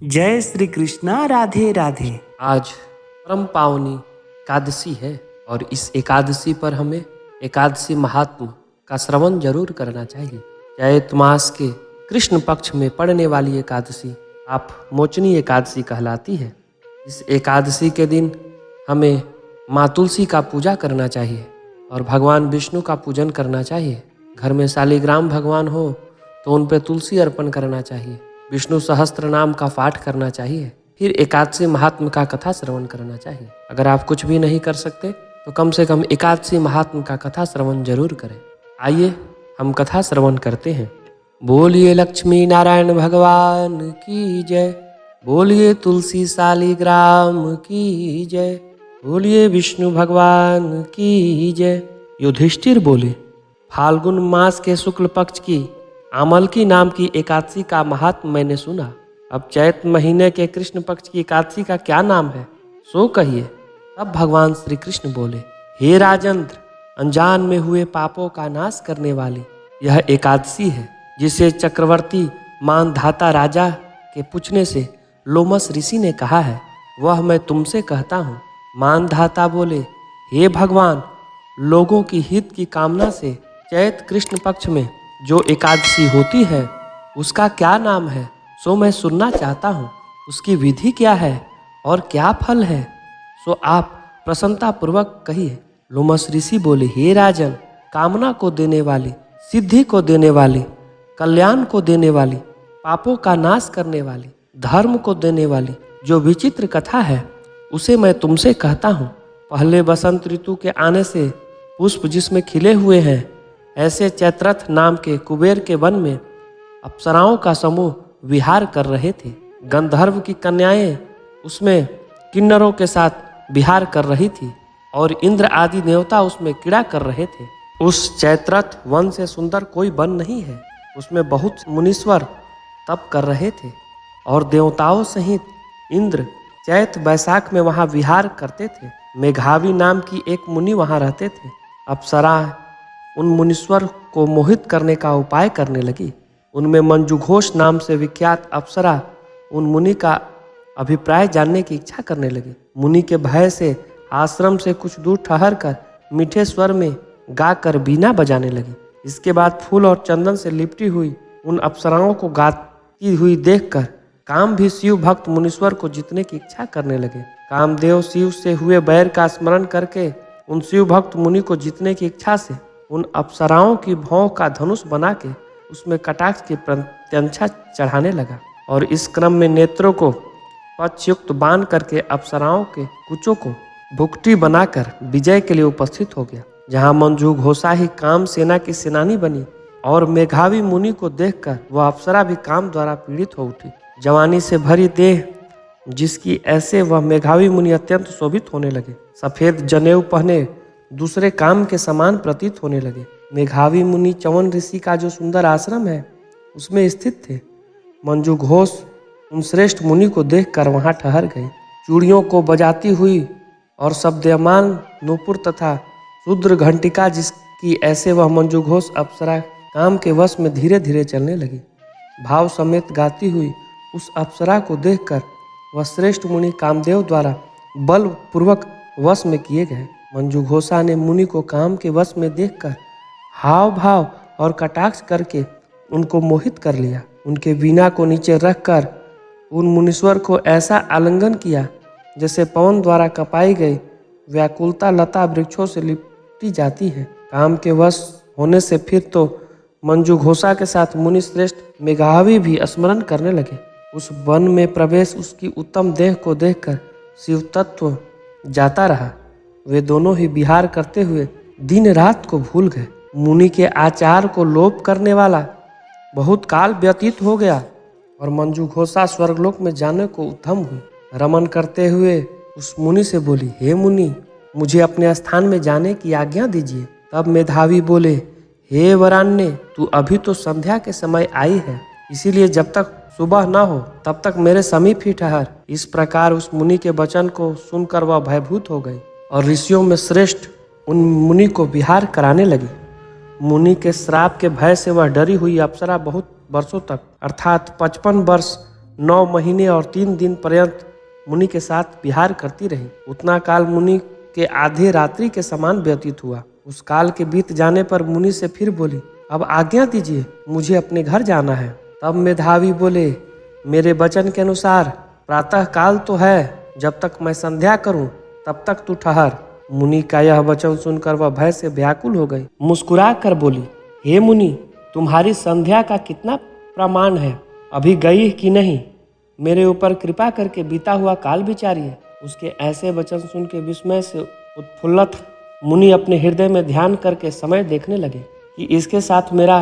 जय श्री कृष्णा। राधे राधे। आज परम पावनी एकादशी है और इस एकादशी पर हमें एकादशी महात्म का श्रवण जरूर करना चाहिए। चैत मास के कृष्ण पक्ष में पड़ने वाली एकादशी आप मोचनी एकादशी कहलाती है। इस एकादशी के दिन हमें माँ तुलसी का पूजा करना चाहिए और भगवान विष्णु का पूजन करना चाहिए। घर में शालिग्राम भगवान हो तो उन पर तुलसी अर्पण करना चाहिए। विष्णु सहस्त्र नाम का पाठ करना चाहिए। फिर एकादशी महात्म का कथा श्रवण करना चाहिए। अगर आप कुछ भी नहीं कर सकते तो कम से कम एकादशी महात्म का कथा श्रवण जरूर करें। आइए हम कथा श्रवण करते हैं। बोलिए लक्ष्मी नारायण भगवान की जय। बोलिए तुलसी शालिग्राम की जय। बोलिए विष्णु भगवान की जय। युधिष्ठिर बोले, फाल्गुन मास के शुक्ल पक्ष की आमलकी नाम की एकादशी का महात्म मैंने सुना। अब चैत महीने के कृष्ण पक्ष की एकादशी का क्या नाम है सो कहिए। तब भगवान श्री कृष्ण बोले, हे राजेंद्र, अनजान में हुए पापों का नाश करने वाली यह एकादशी है, जिसे चक्रवर्ती मानधाता राजा के पूछने से लोमस ऋषि ने कहा है, वह मैं तुमसे कहता हूँ। मानधाता बोले, हे भगवान, लोगों की हित की कामना से चैत कृष्ण पक्ष में जो एकादशी होती है उसका क्या नाम है सो मैं सुनना चाहता हूँ। उसकी विधि क्या है और क्या फल है सो आप प्रसन्नता पूर्वक कहिए। लोमस ऋषि बोले, हे राजन, कामना को देने वाली, सिद्धि को देने वाली, कल्याण को देने वाली, पापों का नाश करने वाली, धर्म को देने वाली जो विचित्र कथा है उसे मैं तुमसे कहता हूँ। पहले बसंत ऋतु के आने से पुष्प जिसमें खिले हुए हैं, ऐसे चैत्रथ नाम के कुबेर के वन में अप्सराओं का समूह विहार कर रहे थे। गंधर्व की कन्याएं उसमें किन्नरों के साथ विहार कर रही थी और इंद्र आदि देवता उसमें क्रीड़ा कर रहे थे। उस चैत्रथ वन से सुंदर कोई वन नहीं है। उसमें बहुत मुनीश्वर तप कर रहे थे और देवताओं सहित इंद्र चैत बैसाख में वहाँ विहार करते थे। मेघावी नाम की एक मुनि वहाँ रहते थे। अप्सरा उन मुनीश्वर को मोहित करने का उपाय करने लगी। उनमें मंजूघोष नाम से विख्यात अप्सरा उन मुनि का अभिप्राय जानने की इच्छा करने लगी। मुनि के भय से आश्रम से कुछ दूर ठहर कर मीठे स्वर में गाकर बीना बजाने लगी। इसके बाद फूल और चंदन से लिपटी हुई उन अप्सराओं को गाती हुई देखकर काम भी शिव भक्त मुनीश्वर को जीतने की इच्छा करने लगे। कामदेव शिव से हुए बैर का स्मरण करके उन शिव भक्त मुनि को जीतने की इच्छा से उन अप्सराओं की भौं का धनुष बना के उसमें कटाक्ष की प्रत्यंछा चढ़ाने लगा और इस क्रम में नेत्रों को पक्षयुक्त बांध करके अप्सराओं के कुचों को भुकटी बनाकर विजय के लिए उपस्थित हो गया। जहाँ मंजू घोषा ही काम सेना की सेनानी बनी और मेघावी मुनि को देखकर वह अप्सरा भी काम द्वारा पीड़ित हो उठी। जवानी से भरी देह जिसकी, ऐसे वह मेघावी मुनि अत्यंत शोभित होने लगे। सफेद जनेऊ पहने दूसरे काम के समान प्रतीत होने लगे। मेघावी मुनि चवन ऋषि का जो सुंदर आश्रम है उसमें स्थित थे। मंजू घोष उन श्रेष्ठ मुनि को देखकर वहां ठहर गए। चूड़ियों को बजाती हुई और शब्दमान नूपुर तथा शूद्र घंटिका जिसकी, ऐसे वह मंजू घोष अप्सरा काम के वश में धीरे धीरे चलने लगी। भाव समेत गाती हुई उस अप्सरा को देखकर वह श्रेष्ठ मुनि कामदेव द्वारा बल पूर्वक वश में किए गए। मंजू घोषा ने मुनि को काम के वश में देखकर हाव भाव और कटाक्ष करके उनको मोहित कर लिया। उनके वीणा को नीचे रखकर उन मुनीश्वर को ऐसा आलिंगन किया जैसे पवन द्वारा कपाई गई व्याकुलता लता वृक्षों से लिपटी जाती है। काम के वश होने से फिर तो मंजू घोषा के साथ मुनि श्रेष्ठ मेघावी भी स्मरण करने लगे। उस वन में प्रवेश उसकी उत्तम देह को देखकर शिव तत्व जाता रहा। वे दोनों ही विहार करते हुए दिन रात को भूल गए। मुनि के आचार को लोप करने वाला बहुत काल व्यतीत हो गया और मंजू घोषा स्वर्गलोक में जाने को उद्यम हुई। रमन करते हुए उस मुनि से बोली, हे मुनि, मुझे अपने स्थान में जाने की आज्ञा दीजिए। तब मेधावी बोले, हे वरान्य, तू अभी तो संध्या के समय आई है, इसीलिए जब तक सुबह न हो तब तक मेरे समीप ही ठहर। इस प्रकार उस मुनि के वचन को सुनकर वह भयभूत हो गई और ऋषियों में श्रेष्ठ उन मुनि को विहार कराने लगी। मुनि के श्राप के भय से वह डरी हुई अप्सरा बहुत वर्षों तक अर्थात 55 वर्ष 9 महीने और 3 दिन पर्यंत मुनि के साथ विहार करती रही। उतना काल मुनि के आधे रात्रि के समान व्यतीत हुआ। उस काल के बीत जाने पर मुनि से फिर बोली, अब आज्ञा दीजिए, मुझे अपने घर जाना है। तब मेधावी बोले, मेरे वचन के अनुसार प्रातः काल तो है, जब तक मैं संध्या करूं तब तक तू ठहर। मुनि का यह वचन सुनकर वह भय से व्याकुल हो गई। मुस्कुरा कर बोली, हे मुनि, तुम्हारी संध्या का कितना प्रमाण है, अभी गई कि नहीं? मेरे ऊपर कृपा करके बीता हुआ काल विचारिए। उसके ऐसे वचन सुन के विस्मय से उत्फुल्लित मुनि अपने हृदय में ध्यान करके समय देखने लगे कि इसके साथ मेरा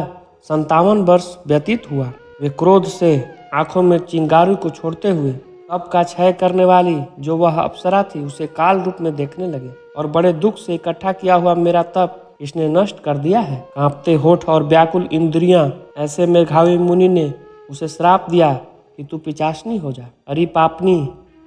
57 वर्ष व्यतीत हुआ। वे क्रोध से आंखों में चिंगारी को छोड़ते हुए तप का क्षय करने वाली जो वह अप्सरा थी उसे काल रूप में देखने लगे और बड़े दुख से इकट्ठा किया हुआ मेरा तप इसने नष्ट कर दिया है। कांपते होठ और व्याकुल इंद्रियां ऐसे मेघावी मुनि ने उसे श्राप दिया कि तू पिचाशनी हो जा। अरे पापनी,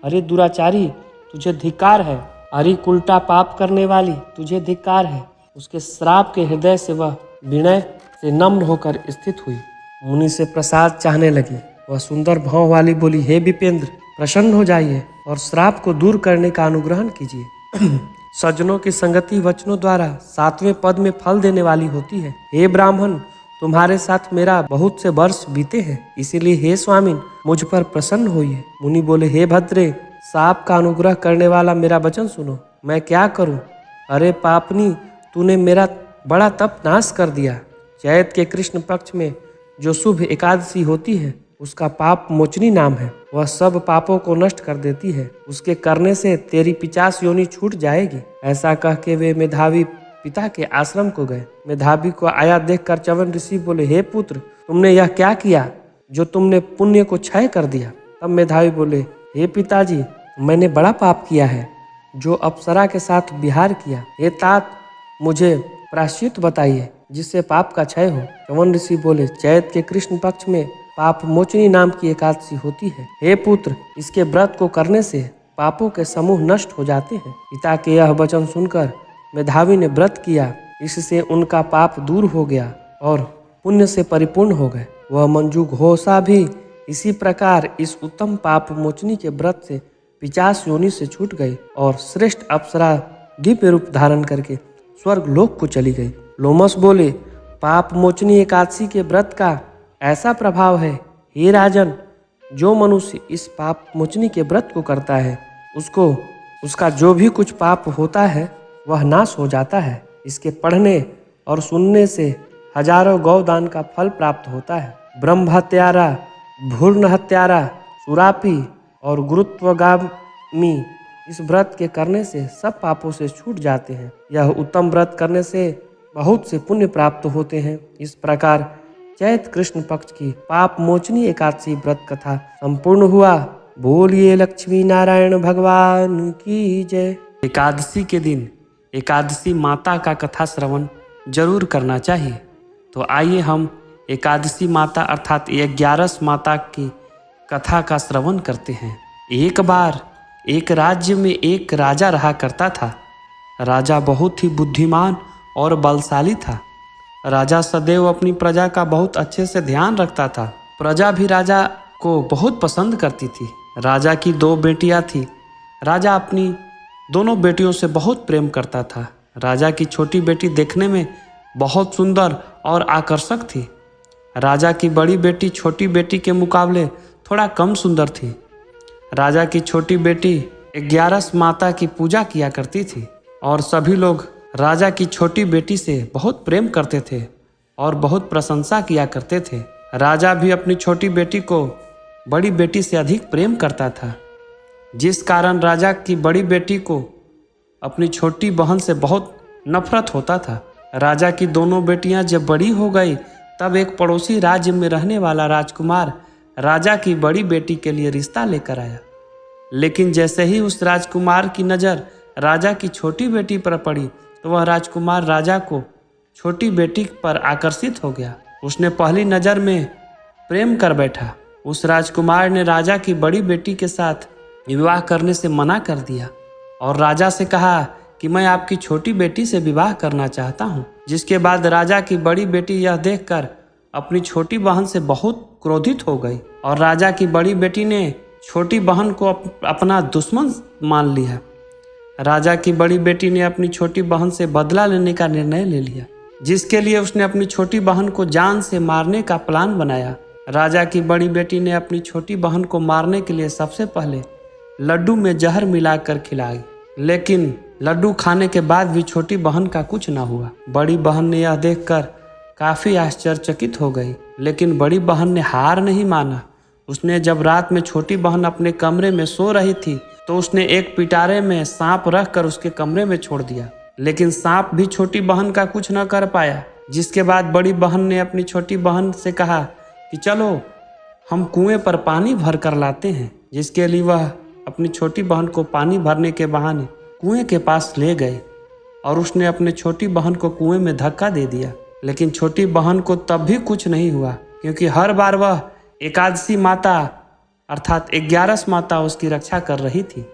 अरे दुराचारी, तुझे धिक्कार है। अरे उल्टा पाप करने वाली, तुझे धिक्कार है। उसके श्राप के हृदय से वह विनय से नम्र होकर स्थित हुई, मुनि से प्रसाद चाहने लगी। वह सुंदर भाव वाली बोली, हे विपेंद्र, प्रसन्न हो जाइए और श्राप को दूर करने का अनुग्रहण कीजिए। सज्जनों की संगति वचनों द्वारा 7वें पद में फल देने वाली होती है। हे ब्राह्मण, तुम्हारे साथ मेरा बहुत से वर्ष बीते हैं, इसीलिए हे स्वामिन, मुझ पर प्रसन्न होइए। मुनि बोले, हे भद्रे, साप का अनुग्रह करने वाला मेरा वचन सुनो, मैं क्या करूं? अरे पापनी, तूने मेरा बड़ा तप नाश कर दिया। चैत के कृष्ण पक्ष में जो शुभ एकादशी होती है उसका पाप मोचनी नाम है। वह सब पापों को नष्ट कर देती है। उसके करने से तेरी 50 योनि छूट जाएगी। ऐसा कह के वे मेधावी पिता के आश्रम को गए। मेधावी को आया देखकर च्यवन ऋषि बोले, हे पुत्र, तुमने यह क्या किया जो तुमने पुण्य को क्षय कर दिया? तब मेधावी बोले, हे पिताजी, मैंने बड़ा पाप किया है जो अप्सरा के साथ विहार किया। हे तात, मुझे प्रायश्चित बताइए जिससे पाप का क्षय हो। च्यवन ऋषि बोले, चैत के कृष्ण पक्ष में पाप मोचनी नाम की एकादशी होती है। हे पुत्र, इसके व्रत को करने से पापों के समूह नष्ट हो जाते हैं। पिता के यह वचन सुनकर मेधावी ने व्रत किया, इससे उनका पाप दूर हो गया और पुण्य से परिपूर्ण हो गए। वह मंजू घोषा भी इसी प्रकार इस उत्तम पाप मोचनी के व्रत से 50 योनि से छूट गई और श्रेष्ठ अप्सरा दिव्य रूप धारण करके स्वर्ग लोक को चली गई। लोमस बोले, पाप मोचनी एकादशी के व्रत का ऐसा प्रभाव है, हे राजन, जो मनुष्य इस पाप मोचनी के व्रत को करता है उसको उसका जो भी कुछ पाप होता है वह नाश हो जाता है। इसके पढ़ने और सुनने से हजारों गौदान का फल प्राप्त होता है। ब्रह्म हत्यारा, भूर्ण हत्यारा, सुरापी और गुरुत्वगामी इस व्रत के करने से सब पापों से छूट जाते हैं। यह उत्तम व्रत करने से बहुत से पुण्य प्राप्त होते हैं। इस प्रकार चैत कृष्ण पक्ष की पाप मोचनी एकादशी व्रत कथा संपूर्ण हुआ। बोलिए लक्ष्मी नारायण भगवान की जय। एकादशी के दिन एकादशी माता का कथा श्रवण जरूर करना चाहिए। तो आइए हम एकादशी माता अर्थात 11 माता की कथा का श्रवण करते हैं। एक बार एक राज्य में एक राजा रहा करता था। राजा बहुत ही बुद्धिमान और बलशाली था। राजा सदैव अपनी प्रजा का बहुत अच्छे से ध्यान रखता था। प्रजा भी राजा को बहुत पसंद करती थी। राजा की 2 बेटियां थी। राजा अपनी दोनों बेटियों से बहुत प्रेम करता था। राजा की छोटी बेटी देखने में बहुत सुंदर और आकर्षक थी। राजा की बड़ी बेटी छोटी बेटी के मुकाबले थोड़ा कम सुंदर थी। राजा की छोटी बेटी 11 माता की पूजा किया करती थी और सभी लोग राजा की छोटी बेटी से बहुत प्रेम करते थे और बहुत प्रशंसा किया करते थे। राजा भी अपनी छोटी बेटी को बड़ी बेटी से अधिक प्रेम करता था, जिस कारण राजा की बड़ी बेटी को अपनी छोटी बहन से बहुत नफरत होता था। राजा की दोनों बेटियां जब बड़ी हो गई तब एक पड़ोसी राज्य में रहने वाला राजकुमार राजा की बड़ी बेटी के लिए रिश्ता लेकर आया। लेकिन जैसे ही उस राजकुमार की नज़र राजा की छोटी बेटी पर पड़ी तो वह राजकुमार राजा को छोटी बेटी पर आकर्षित हो गया। उसने पहली नज़र में प्रेम कर बैठा। उस राजकुमार ने राजा की बड़ी बेटी के साथ विवाह करने से मना कर दिया और राजा से कहा कि मैं आपकी छोटी बेटी से विवाह करना चाहता हूँ। जिसके बाद राजा की बड़ी बेटी यह देखकर अपनी छोटी बहन से बहुत क्रोधित हो गई और राजा की बड़ी बेटी ने छोटी बहन को अपना दुश्मन मान लिया। राजा की बड़ी बेटी ने अपनी छोटी बहन से बदला लेने का निर्णय ले लिया, जिसके लिए उसने अपनी छोटी बहन को जान से मारने का प्लान बनाया। राजा की बड़ी बेटी ने अपनी छोटी बहन को मारने के लिए सबसे पहले लड्डू में जहर मिलाकर खिलाई, लेकिन लड्डू खाने के बाद भी छोटी बहन का कुछ ना हुआ। बड़ी बहन ने यह देखकर काफ़ी आश्चर्यचकित हो गई, लेकिन बड़ी बहन ने हार नहीं माना। उसने जब रात में छोटी बहन अपने कमरे में सो रही थी तो उसने एक पिटारे में सांप रखकर उसके कमरे में छोड़ दिया, लेकिन सांप भी छोटी बहन का कुछ न कर पाया। जिसके बाद बड़ी बहन ने अपनी छोटी बहन से कहा कि चलो हम कुएं पर पानी भर कर लाते हैं, जिसके लिए वह अपनी छोटी बहन को पानी भरने के बहाने कुएं के पास ले गए और उसने अपने छोटी बहन को कुएं में धक्का दे दिया। लेकिन छोटी बहन को तब भी कुछ नहीं हुआ, क्योंकि हर बार वह एकादशी माता अर्थात 11 माता उसकी रक्षा कर रही थी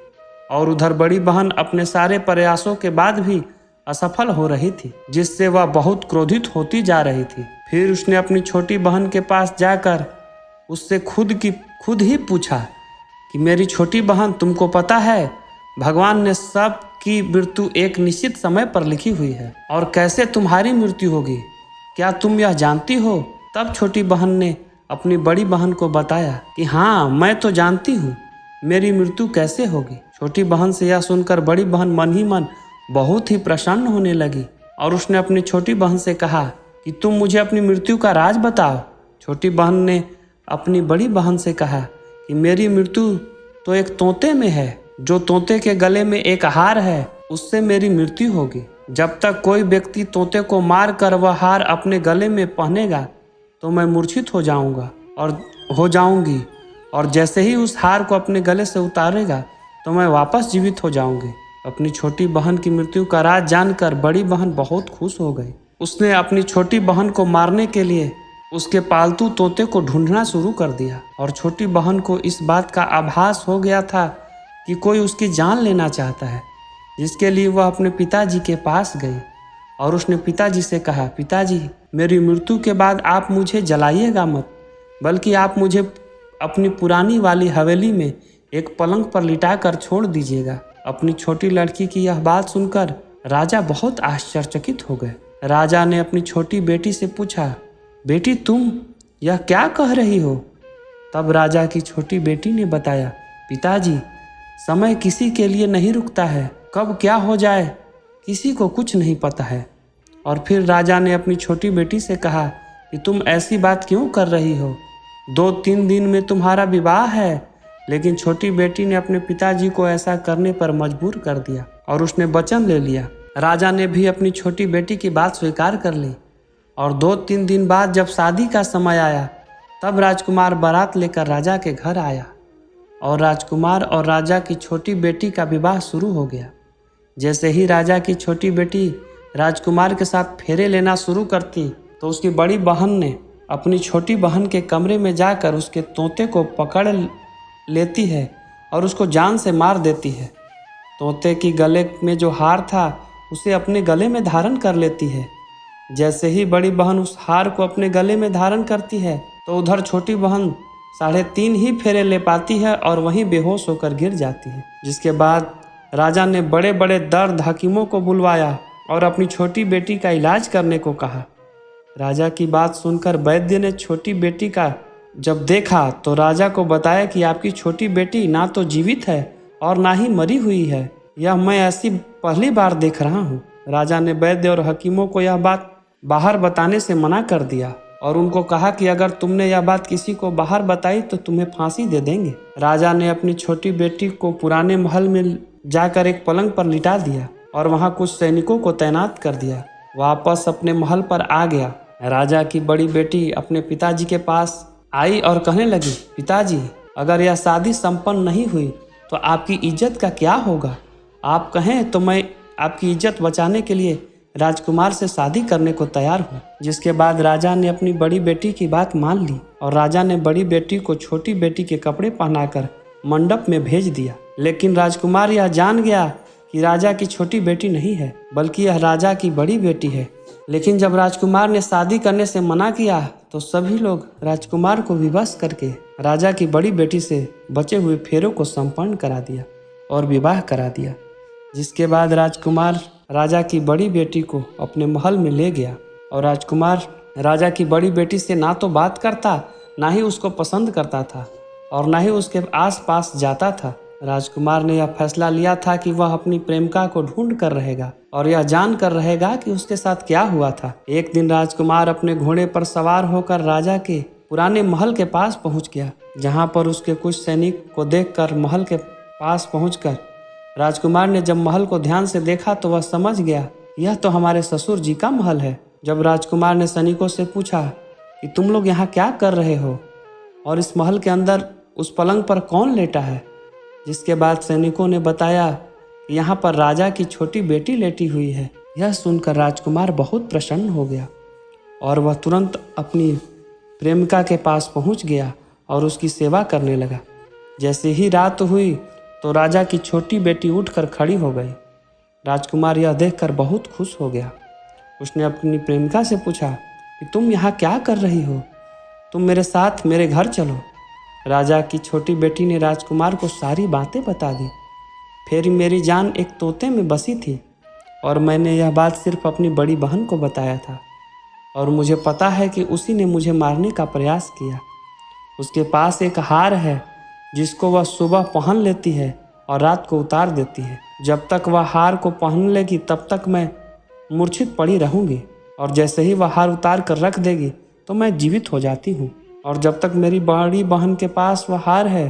और उधर बड़ी बहन अपने सारे प्रयासों के बाद भी असफल हो रही थी, जिससे वह बहुत क्रोधित होती जा रही थी। फिर उसने अपनी छोटी बहन के पास जाकर उससे खुद ही पूछा कि मेरी छोटी बहन, तुमको पता है भगवान ने सब की मृत्यु एक निश्चित समय पर लिखी हुई है, और कैसे तुम्हारी मृत्यु होगी, क्या तुम यह जानती हो? तब छोटी बहन ने अपनी बड़ी बहन को बताया कि हाँ, मैं तो जानती हूँ मेरी मृत्यु कैसे होगी। छोटी बहन से यह सुनकर बड़ी बहन मन ही मन बहुत ही प्रसन्न होने लगी और उसने अपनी छोटी बहन से कहा कि तुम मुझे अपनी मृत्यु का राज बताओ। छोटी बहन ने अपनी बड़ी बहन से कहा कि मेरी मृत्यु तो एक तोते में है, जो तोते के गले में एक हार है, उससे मेरी मृत्यु होगी। जब तक कोई व्यक्ति तोते को मार कर वह हार अपने गले में पहनेगा तो मैं मूर्छित हो जाऊंगी और जैसे ही उस हार को अपने गले से उतारेगा तो मैं वापस जीवित हो जाऊंगी। अपनी छोटी बहन की मृत्यु का राज जानकर बड़ी बहन बहुत खुश हो गई। उसने अपनी छोटी बहन को मारने के लिए उसके पालतू तोते को ढूंढना शुरू कर दिया और छोटी बहन को इस बात का आभास हो गया था कि कोई उसकी जान लेना चाहता है, जिसके लिए वह अपने पिताजी के पास गई और उसने पिताजी से कहा, पिताजी, मेरी मृत्यु के बाद आप मुझे जलाइएगा मत, बल्कि आप मुझे अपनी पुरानी वाली हवेली में एक पलंग पर लिटा कर छोड़ दीजिएगा। अपनी छोटी लड़की की यह बात सुनकर राजा बहुत आश्चर्यचकित हो गए। राजा ने अपनी छोटी बेटी से पूछा, बेटी, तुम यह क्या कह रही हो? तब राजा की छोटी बेटी ने बताया, पिताजी, समय किसी के लिए नहीं रुकता है, कब क्या हो जाए किसी को कुछ नहीं पता है। और फिर राजा ने अपनी छोटी बेटी से कहा कि तुम ऐसी बात क्यों कर रही हो, 2-3 दिन में तुम्हारा विवाह है। लेकिन छोटी बेटी ने अपने पिताजी को ऐसा करने पर मजबूर कर दिया और उसने वचन ले लिया। राजा ने भी अपनी छोटी बेटी की बात स्वीकार कर ली और 2-3 दिन बाद जब शादी का समय आया तब राजकुमार बारात लेकर राजा के घर आया और राजकुमार और राजा की छोटी बेटी का विवाह शुरू हो गया। जैसे ही राजा की छोटी बेटी राजकुमार के साथ फेरे लेना शुरू करती तो उसकी बड़ी बहन ने अपनी छोटी बहन के कमरे में जाकर उसके तोते को पकड़ लेती है और उसको जान से मार देती है। तोते की गले में जो हार था उसे अपने गले में धारण कर लेती है। जैसे ही बड़ी बहन उस हार को अपने गले में धारण करती है तो उधर छोटी बहन 3.5 ही फेरे ले पाती है और वहीं बेहोश होकर गिर जाती है। जिसके बाद राजा ने बड़े बड़े दर्द हकीमों को बुलवाया और अपनी छोटी बेटी का इलाज करने को कहा। राजा की बात सुनकर वैद्य ने छोटी बेटी का जब देखा तो राजा को बताया कि आपकी छोटी बेटी ना तो जीवित है और ना ही मरी हुई है, यह मैं ऐसी पहली बार देख रहा हूँ। राजा ने वैद्य और हकीमों को यह बात बाहर बताने से मना कर दिया और उनको कहा कि अगर तुमने यह बात किसी को बाहर बताई तो तुम्हें फांसी दे देंगे। राजा ने अपनी छोटी बेटी को पुराने महल में जाकर एक पलंग पर लिटा दिया और वहाँ कुछ सैनिकों को तैनात कर दिया। वापस अपने महल पर आ गया। राजा की बड़ी बेटी अपने पिताजी के पास आई और कहने लगी, पिताजी, अगर यह शादी संपन्न नहीं हुई तो आपकी इज्जत का क्या होगा? आप कहें तो मैं आपकी इज्जत बचाने के लिए राजकुमार से शादी करने को तैयार हूँ। जिसके बाद राजा ने अपनी बड़ी बेटी की बात मान ली और राजा ने बड़ी बेटी को छोटी बेटी के कपड़े पहनाकर मंडप में भेज दिया। लेकिन राजकुमार यह जान गया कि राजा की छोटी बेटी नहीं है, बल्कि यह राजा की बड़ी बेटी है लेकिन जब राजकुमार ने शादी करने से मना किया तो सभी लोग राजकुमार को विवश करके राजा की बड़ी बेटी से बचे हुए फेरों को संपन्न करा दिया और विवाह करा दिया। जिसके बाद राजकुमार राजा की बड़ी बेटी को अपने महल में ले गया और राजकुमार राजा की बड़ी बेटी से ना तो बात करता, ना ही उसको पसंद करता था और ना ही उसके आसपास जाता था। राजकुमार ने यह फैसला लिया था कि वह अपनी प्रेमिका को ढूंढ कर रहेगा और यह जान कर रहेगा कि उसके साथ क्या हुआ था। एक दिन राजकुमार अपने घोड़े पर सवार होकर राजा के पुराने महल के पास पहुंच गया, जहां पर उसके कुछ सैनिक को देखकर महल के पास पहुंचकर राजकुमार ने जब महल को ध्यान से देखा तो वह समझ गया यह तो हमारे ससुर जी का महल है। जब राजकुमार ने सैनिकों से पूछा कि तुम लोग यहाँ क्या कर रहे हो और इस महल के अंदर उस पलंग पर कौन लेटा है, जिसके बाद सैनिकों ने बताया कि यहाँ पर राजा की छोटी बेटी लेटी हुई है। यह सुनकर राजकुमार बहुत प्रसन्न हो गया और वह तुरंत अपनी प्रेमिका के पास पहुँच गया और उसकी सेवा करने लगा। जैसे ही रात हुई तो राजा की छोटी बेटी उठकर खड़ी हो गई। राजकुमार यह देखकर बहुत खुश हो गया। उसने अपनी प्रेमिका से पूछा कि तुम यहाँ क्या कर रही हो, तुम मेरे साथ मेरे घर चलो। राजा की छोटी बेटी ने राजकुमार को सारी बातें बता दी। फिर मेरी जान एक तोते में बसी थी और मैंने यह बात सिर्फ अपनी बड़ी बहन को बताया था और मुझे पता है कि उसी ने मुझे मारने का प्रयास किया। उसके पास एक हार है जिसको वह सुबह पहन लेती है और रात को उतार देती है। जब तक वह हार को पहन लेगी तब तक मैं मूर्छित पड़ी रहूँगी और जैसे ही वह हार उतार कर रख देगी तो मैं जीवित हो जाती हूँ और जब तक मेरी बड़ी बहन के पास वह हार है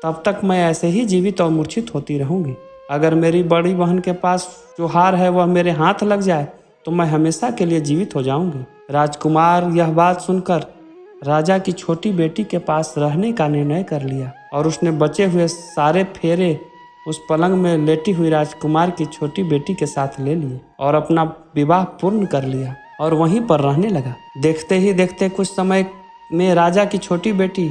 तब तक मैं ऐसे ही जीवित और मूर्छित होती रहूँगी। अगर मेरी बड़ी बहन के पास जो हार है वह मेरे हाथ लग जाए तो मैं हमेशा के लिए जीवित हो जाऊँगी। राजकुमार यह बात सुनकर राजा की छोटी बेटी के पास रहने का निर्णय कर लिया और उसने बचे हुए सारे फेरे उस पलंग में लेटी हुई राजकुमार की छोटी बेटी के साथ ले लिए और अपना विवाह पूर्ण कर लिया और वहीं पर रहने लगा। देखते ही देखते कुछ समय में राजा की छोटी बेटी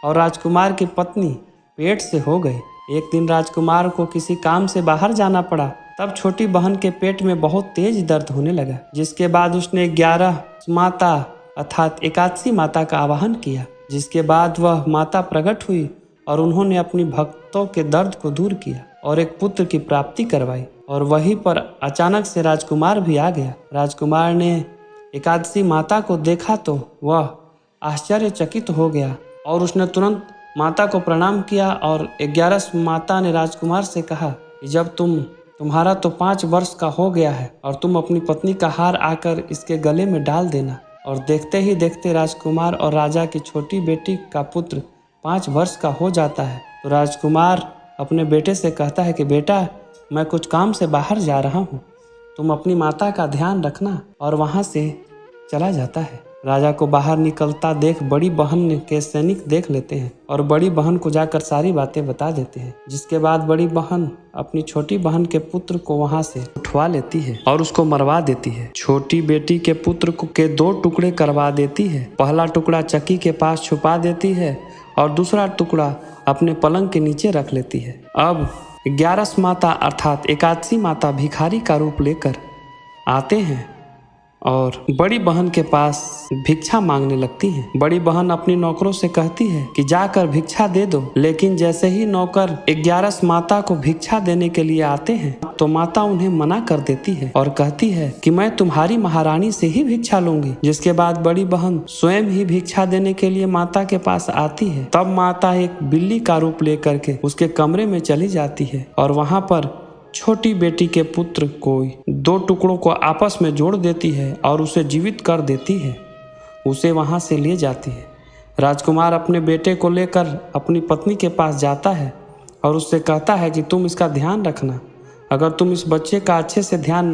और राजकुमार की पत्नी पेट से हो गए। एक दिन राजकुमार को किसी काम से बाहर जाना पड़ा, तब छोटी बहन के पेट में बहुत तेज दर्द होने लगा, जिसके बाद उसने 11 माता अर्थात एकादशी माता का आवाहन किया। जिसके बाद वह माता प्रकट हुई और उन्होंने अपनी भक्तों के दर्द को दूर किया और एक पुत्र की प्राप्ति करवाई और वहीं पर अचानक से राजकुमार भी आ गया। राजकुमार ने एकादशी माता को देखा तो वह आश्चर्यचकित हो गया और उसने तुरंत माता को प्रणाम किया और 11 माता ने राजकुमार से कहा कि जब तुम्हारा तो 5 वर्ष का हो गया है और तुम अपनी पत्नी का हार आकर इसके गले में डाल देना। और देखते ही देखते राजकुमार और राजा की छोटी बेटी का पुत्र 5 वर्ष का हो जाता है। तो राजकुमार अपने बेटे से कहता है कि बेटा, मैं कुछ काम से बाहर जा रहा हूँ, तुम अपनी माता का ध्यान रखना, और वहाँ से चला जाता है। राजा को बाहर निकलता देख बड़ी बहन के सैनिक देख लेते हैं और बड़ी बहन को जाकर सारी बातें बता देते हैं। जिसके बाद बड़ी बहन अपनी छोटी बहन के पुत्र को वहां से उठवा लेती है और उसको मरवा देती है। छोटी बेटी के पुत्र के 2 टुकड़े करवा देती है। पहला टुकड़ा चक्की के पास छुपा देती है और दूसरा टुकड़ा अपने पलंग के नीचे रख लेती है। अब 11 माता अर्थात एकादशी माता भिखारी का रूप लेकर आते हैं और बड़ी बहन के पास भिक्षा मांगने लगती हैं। बड़ी बहन अपनी नौकरों से कहती है कि जाकर भिक्षा दे दो, लेकिन जैसे ही नौकर 11 माता को भिक्षा देने के लिए आते हैं तो माता उन्हें मना कर देती है और कहती है कि मैं तुम्हारी महारानी से ही भिक्षा लूंगी। जिसके बाद बड़ी बहन स्वयं ही भिक्षा देने के लिए माता के पास आती है। तब माता एक बिल्ली का रूप लेकर के उसके कमरे में चली जाती है और वहां पर छोटी बेटी के पुत्र को 2 टुकड़ों को आपस में जोड़ देती है और उसे जीवित कर देती है। उसे वहां से ले जाती है। राजकुमार अपने बेटे को लेकर अपनी पत्नी के पास जाता है और उससे कहता है कि तुम इसका ध्यान रखना, अगर तुम इस बच्चे का अच्छे से ध्यान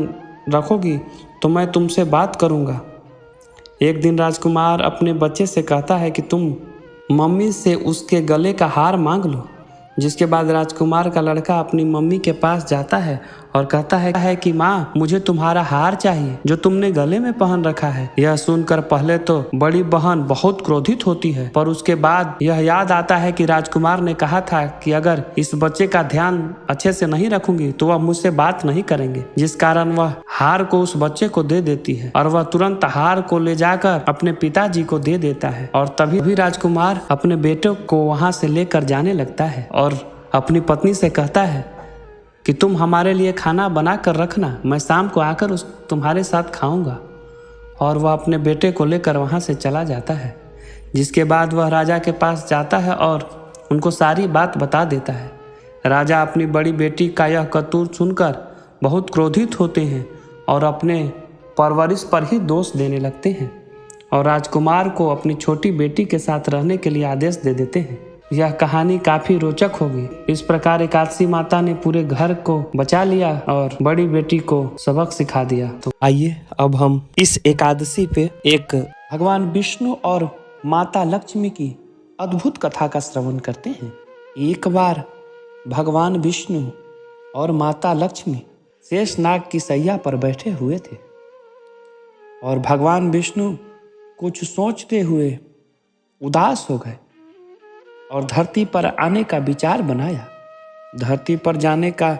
रखोगी तो मैं तुमसे बात करूँगा। एक दिन राजकुमार अपने बच्चे से कहता है कि तुम मम्मी से उसके गले का हार मांग लो। जिसके बाद राजकुमार का लड़का अपनी मम्मी के पास जाता है और कहता है कि माँ, मुझे तुम्हारा हार चाहिए जो तुमने गले में पहन रखा है। यह सुनकर पहले तो बड़ी बहन बहुत क्रोधित होती है, पर उसके बाद यह याद आता है कि राजकुमार ने कहा था कि अगर इस बच्चे का ध्यान अच्छे से नहीं रखूंगी तो वह मुझसे बात नहीं करेंगे, जिस कारण वह हार को उस बच्चे को दे देती है और वह तुरंत हार को ले जाकर अपने पिताजी को दे देता है। और तभी राजकुमार अपने बेटे को वहां से लेकर जाने लगता है और अपनी पत्नी से कहता है कि तुम हमारे लिए खाना बना कर रखना, मैं शाम को आकर तुम्हारे साथ खाऊंगा। और वह अपने बेटे को लेकर वहां से चला जाता है, जिसके बाद वह राजा के पास जाता है और उनको सारी बात बता देता है। राजा अपनी बड़ी बेटी का यह करतूत सुनकर बहुत क्रोधित होते हैं और अपने परवरिश पर ही दोष देने लगते हैं और राजकुमार को अपनी छोटी बेटी के साथ रहने के लिए आदेश दे देते हैं। यह कहानी काफी रोचक होगी। इस प्रकार एकादशी माता ने पूरे घर को बचा लिया और बड़ी बेटी को सबक सिखा दिया। तो आइए अब हम इस एकादशी पे एक भगवान विष्णु और माता लक्ष्मी की अद्भुत कथा का श्रवण करते हैं। एक बार भगवान विष्णु और माता लक्ष्मी शेषनाग की सैया पर बैठे हुए थे और भगवान विष्णु कुछ सोचते हुए उदास हो गए और धरती पर आने का विचार बनाया। धरती पर जाने का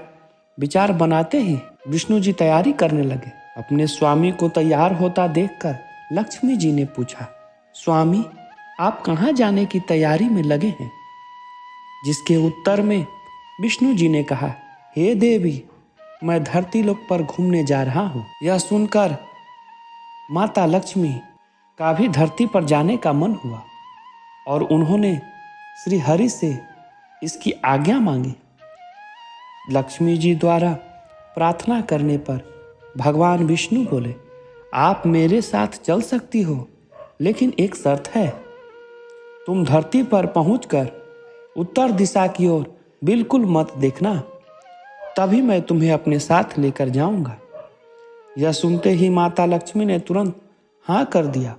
विचार बनाते ही विष्णु जी तैयारी करने लगे। अपने स्वामी को तैयार होता देखकर लक्ष्मी जी ने पूछा, स्वामी, आप कहाँ जाने की तैयारी में लगे हैं? जिसके उत्तर में विष्णु जी ने कहा, हे देवी, मैं धरती लोक पर घूमने जा रहा हूँ। यह सुनकर माता लक्ष्मी का भी धरती पर जाने का मन हुआ और उन्होंने श्री हरि से इसकी आज्ञा मांगी। लक्ष्मी जी द्वारा प्रार्थना करने पर भगवान विष्णु बोले, आप मेरे साथ चल सकती हो, लेकिन एक शर्त है, तुम धरती पर पहुंचकर उत्तर दिशा की ओर बिल्कुल मत देखना, तभी मैं तुम्हें अपने साथ लेकर जाऊंगा। यह सुनते ही माता लक्ष्मी ने तुरंत हाँ कर दिया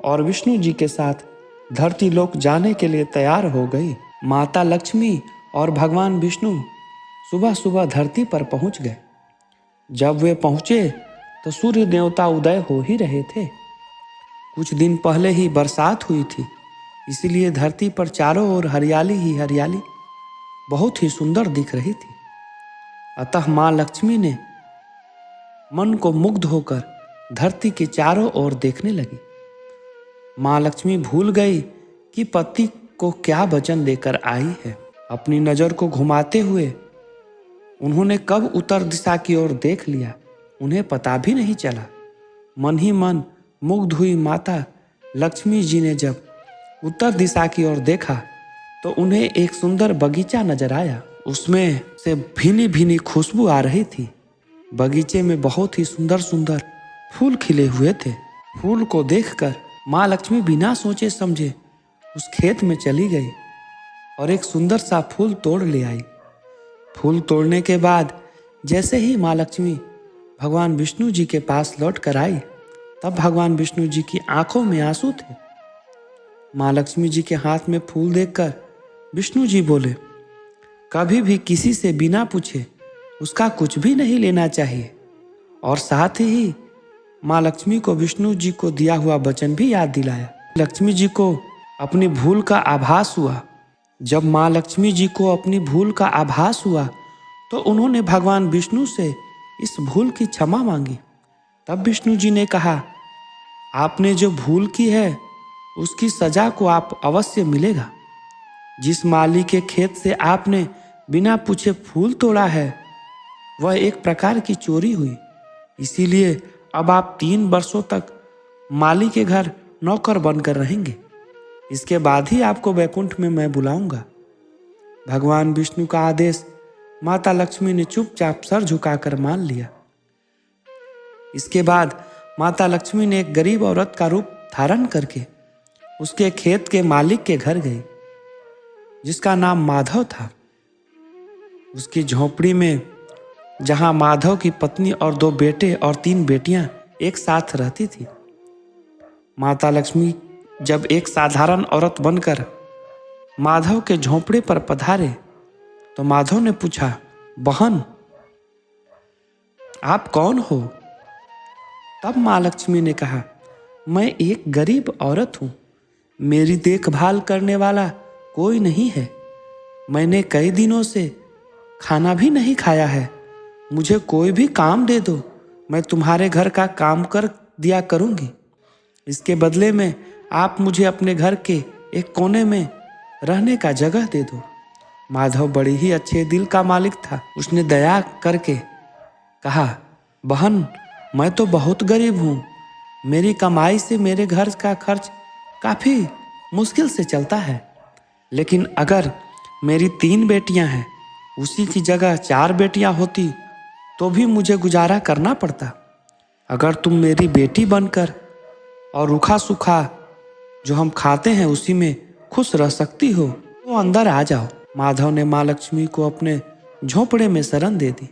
और विष्णु जी के साथ धरती लोक जाने के लिए तैयार हो गई। माता लक्ष्मी और भगवान विष्णु सुबह सुबह धरती पर पहुंच गए। जब वे पहुंचे तो सूर्य देवता उदय हो ही रहे थे। कुछ दिन पहले ही बरसात हुई थी, इसलिए धरती पर चारों ओर हरियाली ही हरियाली बहुत ही सुंदर दिख रही थी। अतः माँ लक्ष्मी ने मन को मुग्ध होकर धरती के चारों ओर देखने लगी। माँ लक्ष्मी भूल गई कि पति को क्या वचन देकर आई है। अपनी नजर को घुमाते हुए उन्होंने कब उत्तर दिशा की ओर देख लिया, उन्हें पता भी नहीं चला। मन ही मन मुग्ध हुई माता लक्ष्मी जी ने जब उत्तर दिशा की ओर देखा तो उन्हें एक सुंदर बगीचा नजर आया। उसमें से भीनी भीनी खुशबू आ रही थी। बगीचे में बहुत ही सुंदर सुंदर फूल खिले हुए थे। फूल को देखकर माँ लक्ष्मी बिना सोचे समझे उस खेत में चली गई और एक सुंदर सा फूल तोड़ ले आई। फूल तोड़ने के बाद जैसे ही माँ लक्ष्मी भगवान विष्णु जी के पास लौट कर आई, तब भगवान विष्णु जी की आंखों में आंसू थे। माँ लक्ष्मी जी के हाथ में फूल देखकर विष्णु जी बोले, कभी भी किसी से बिना पूछे उसका कुछ भी नहीं लेना चाहिए। और साथ ही माँ लक्ष्मी को विष्णु जी को दिया हुआ वचन भी याद दिलाया। लक्ष्मी जी को अपनी भूल का आभास हुआ। जब माँ लक्ष्मी जी को अपनी भूल का आभास हुआ तो उन्होंने भगवान विष्णु से इस भूल की क्षमा मांगी। तब विष्णु जी ने कहा, आपने जो भूल की है उसकी सजा को आप अवश्य मिलेगा। जिस माली के खेत से आपने बिना पूछे फूल तोड़ा है वह एक प्रकार की चोरी हुई, इसीलिए अब आप 3 वर्षों तक माली के घर नौकर बनकर रहेंगे। इसके बाद ही आपको वैकुंठ में मैं बुलाऊंगा। भगवान विष्णु का आदेश माता लक्ष्मी ने चुपचाप सर झुकाकर मान लिया। इसके बाद माता लक्ष्मी ने एक गरीब औरत का रूप धारण करके उसके खेत के मालिक के घर गई, जिसका नाम माधव था। उसकी झोपड़ी में जहां माधव की पत्नी और 2 बेटे और 3 बेटियां एक साथ रहती थी। माता लक्ष्मी जब एक साधारण औरत बनकर माधव के झोंपड़े पर पधारे तो माधव ने पूछा, बहन आप कौन हो? तब माँ लक्ष्मी ने कहा, मैं एक गरीब औरत हूँ, मेरी देखभाल करने वाला कोई नहीं है, मैंने कई दिनों से खाना भी नहीं खाया है, मुझे कोई भी काम दे दो, मैं तुम्हारे घर का काम कर दिया करूँगी। इसके बदले में आप मुझे अपने घर के एक कोने में रहने का जगह दे दो। माधव बड़ी ही अच्छे दिल का मालिक था। उसने दया करके कहा, बहन मैं तो बहुत गरीब हूँ, मेरी कमाई से मेरे घर का खर्च काफ़ी मुश्किल से चलता है, लेकिन अगर मेरी 3 बेटियाँ हैं, उसी की जगह 4 बेटियाँ होती तो भी मुझे गुजारा करना पड़ता। अगर तुम मेरी बेटी बनकर और रूखा सूखा जो हम खाते हैं उसी में खुश रह सकती हो तो अंदर आ जाओ। माधव ने माँ लक्ष्मी को अपने झोंपड़े में शरण दे दी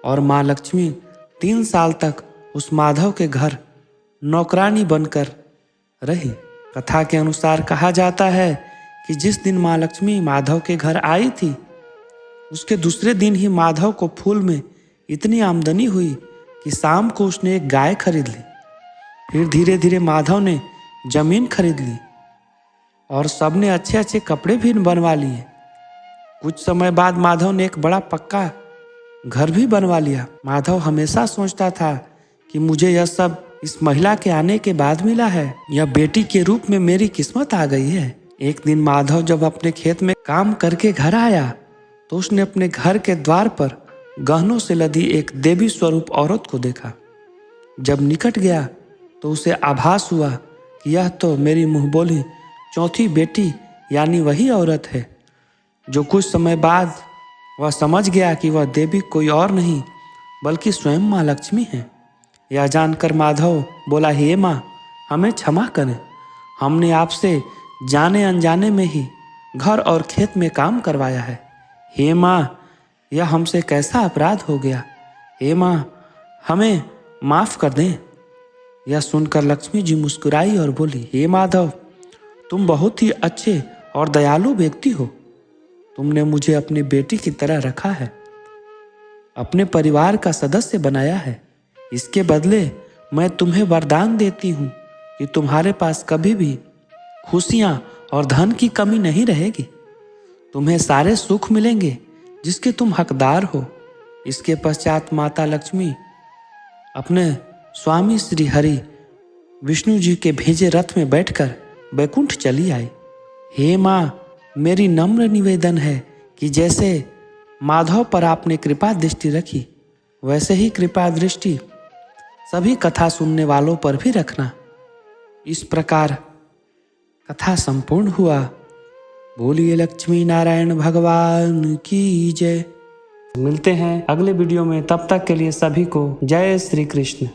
और माँ लक्ष्मी 3 साल तक उस माधव के घर नौकरानी बनकर रही। कथा के अनुसार कहा जाता है कि जिस दिन माँ लक्ष्मी माधव के घर आई थी, उसके दूसरे दिन ही माधव को फूल में इतनी आमदनी हुई कि शाम को उसने एक गाय खरीद ली। फिर धीरे धीरे माधव ने जमीन खरीद ली और सबने अच्छे अच्छे कपड़े भी बनवा लिए। कुछ समय बाद माधव ने एक बड़ा पक्का घर भी बनवा लिया। माधव हमेशा सोचता था कि मुझे यह सब इस महिला के आने के बाद मिला है, यह बेटी के रूप में मेरी किस्मत आ गई है। एक दिन माधव जब अपने खेत में काम करके घर आया तो उसने अपने घर के द्वार पर गहनों से लदी एक देवी स्वरूप औरत को देखा। जब निकट गया तो उसे आभास हुआ कि यह तो मेरी मुंहबोली चौथी बेटी यानी वही औरत है। जो कुछ समय बाद वह समझ गया कि वह देवी कोई और नहीं बल्कि स्वयं माँ लक्ष्मी है। यह जानकर माधव बोला, हे माँ हमें क्षमा करें, हमने आपसे जाने अनजाने में ही घर और खेत में काम करवाया है। हे माँ यह हमसे कैसा अपराध हो गया, हे माँ हमें माफ़ कर दें। यह सुनकर लक्ष्मी जी मुस्कुराई और बोली, हे माधव तुम बहुत ही अच्छे और दयालु व्यक्ति हो, तुमने मुझे अपनी बेटी की तरह रखा है, अपने परिवार का सदस्य बनाया है। इसके बदले मैं तुम्हें वरदान देती हूँ कि तुम्हारे पास कभी भी खुशियाँ और धन की कमी नहीं रहेगी, तुम्हें सारे सुख मिलेंगे जिसके तुम हकदार हो। इसके पश्चात माता लक्ष्मी अपने स्वामी श्री हरि विष्णु जी के भेजे रथ में बैठकर बैकुंठ चली आई। हे माँ मेरी नम्र निवेदन है कि जैसे माधव पर आपने कृपा दृष्टि रखी, वैसे ही कृपा दृष्टि सभी कथा सुनने वालों पर भी रखना। इस प्रकार कथा संपूर्ण हुआ। बोलिए लक्ष्मी नारायण भगवान की जय। मिलते हैं अगले वीडियो में, तब तक के लिए सभी को जय श्री कृष्ण।